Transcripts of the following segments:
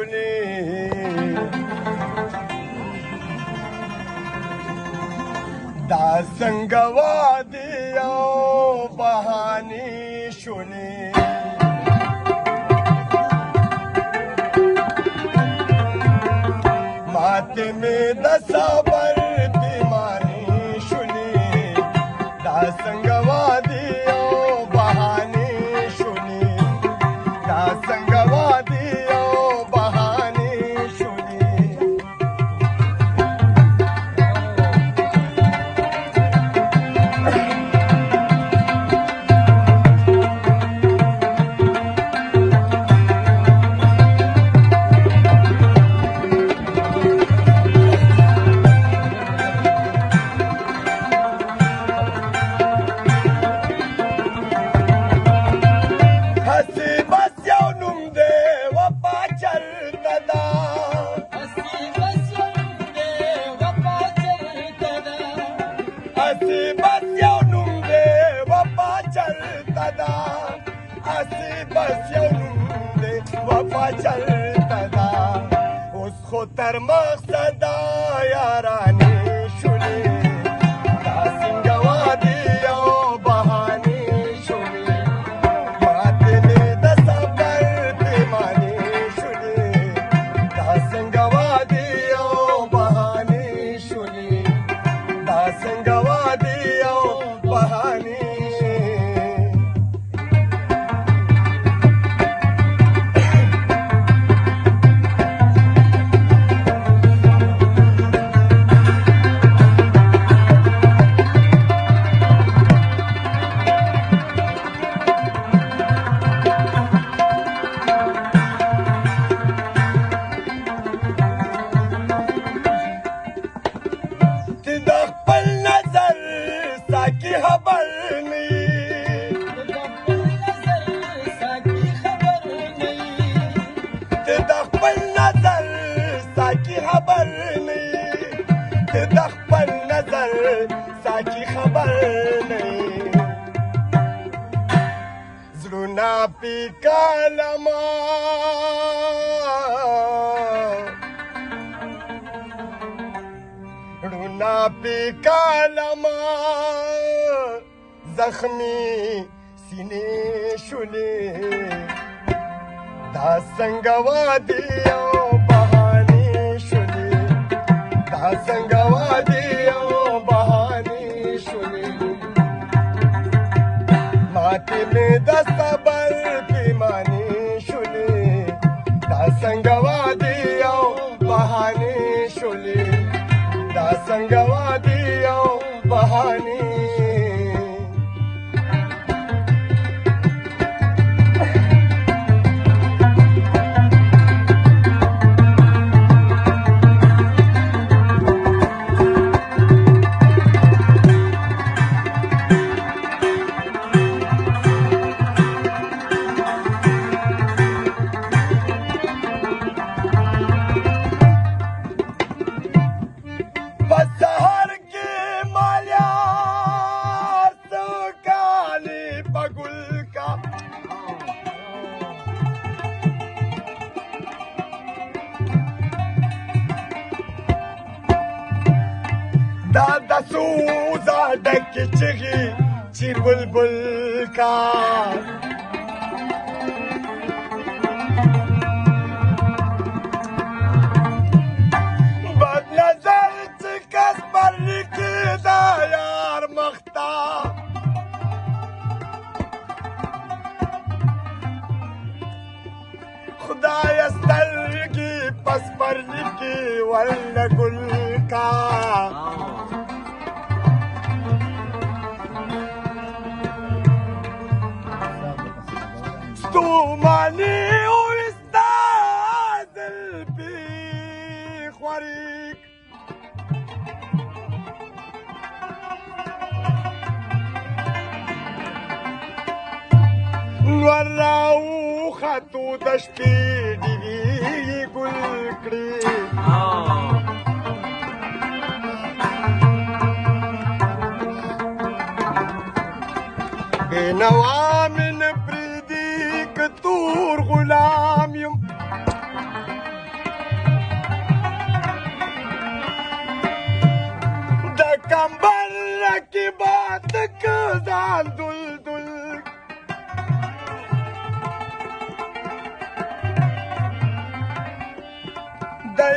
شولې دا څنګه وادي او بهانې شولې ماته مې د صبر پیمانې شولې دا څنګه وادي او بهانې شولې دا څنګه وادي او بهانې شولې تر مقصدا یارانې شولې دا څنګه وادي او بهانې شولې ماته مې د صبر پیمانې شولې دا څنګه وادي او بهانې شولې دا څنګه وادي او بهانې پی کالما رونا پی کالما زخمی سینې شولې دا څنګه وادي او بهانې شولې دا څنګه وادي او بهانې شولې ماته مې د صبر پیمانې شولې دا څنګه وادي او بهانې شولې دا څنګه وادي او بهانې دا د سوزه ډکې چغې چې بلبل کا بد نظر چې کس پر لیکي دا یار مخته خدایه سترګې پس پر لیکي ورله ګل کا ستوماني واستاذ البيخ وريك نوراو خطو دشتي دي ګل کړي بنوا من بريدي كتور غلام يم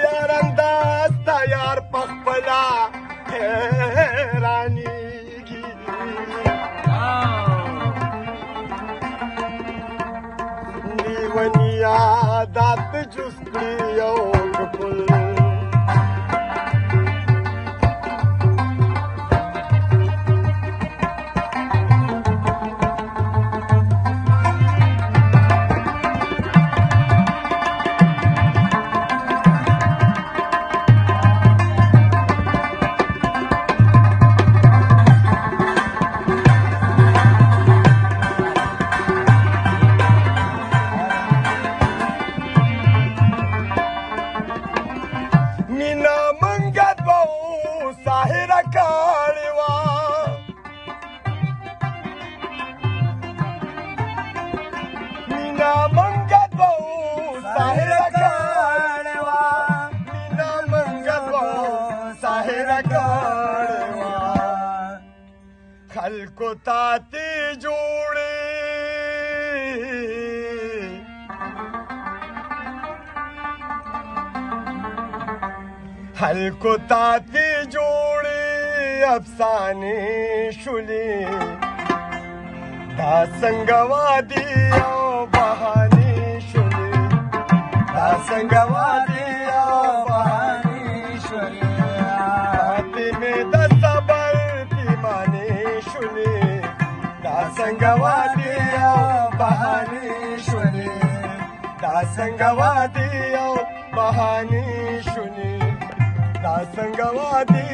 यार अंदाज तयार पखपला हैरानीगी नीवनिया दात जुस्ती पुल मीना मंगत बहु साहिर काळवा मीना मंगत बहु साहिर काळवा मीना मंगत बहु साहिर काळवा खलको ताती जोड़े हल्को ताती जोड़े अफसाने शुली दासंगवादी बहानी शुली दासंगवादी बहानी शुली हाथी में दसबर की मानी शुली दासंगवादी बहानी शुली दासंगवादी बहानी शुली दासंगवादी